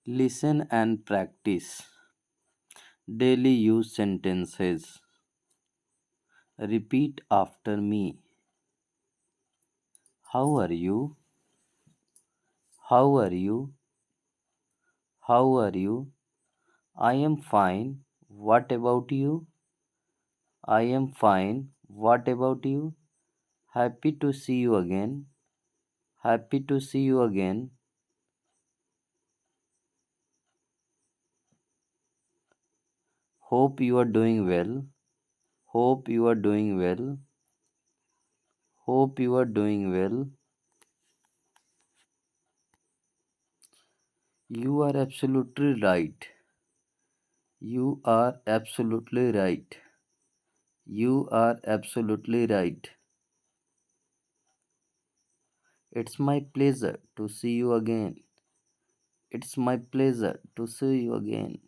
Listen and practice. Daily use sentences. Repeat after me. How are you? How are you? How are you? I am fine. What about you? I am fine. What about you? Happy to see you again. Happy to see you again. Hope you are doing well. Hope you are doing well. Hope you are doing well. You are absolutely right. You are absolutely right. You are absolutely right. It's my pleasure to see you again. It's my pleasure to see you again.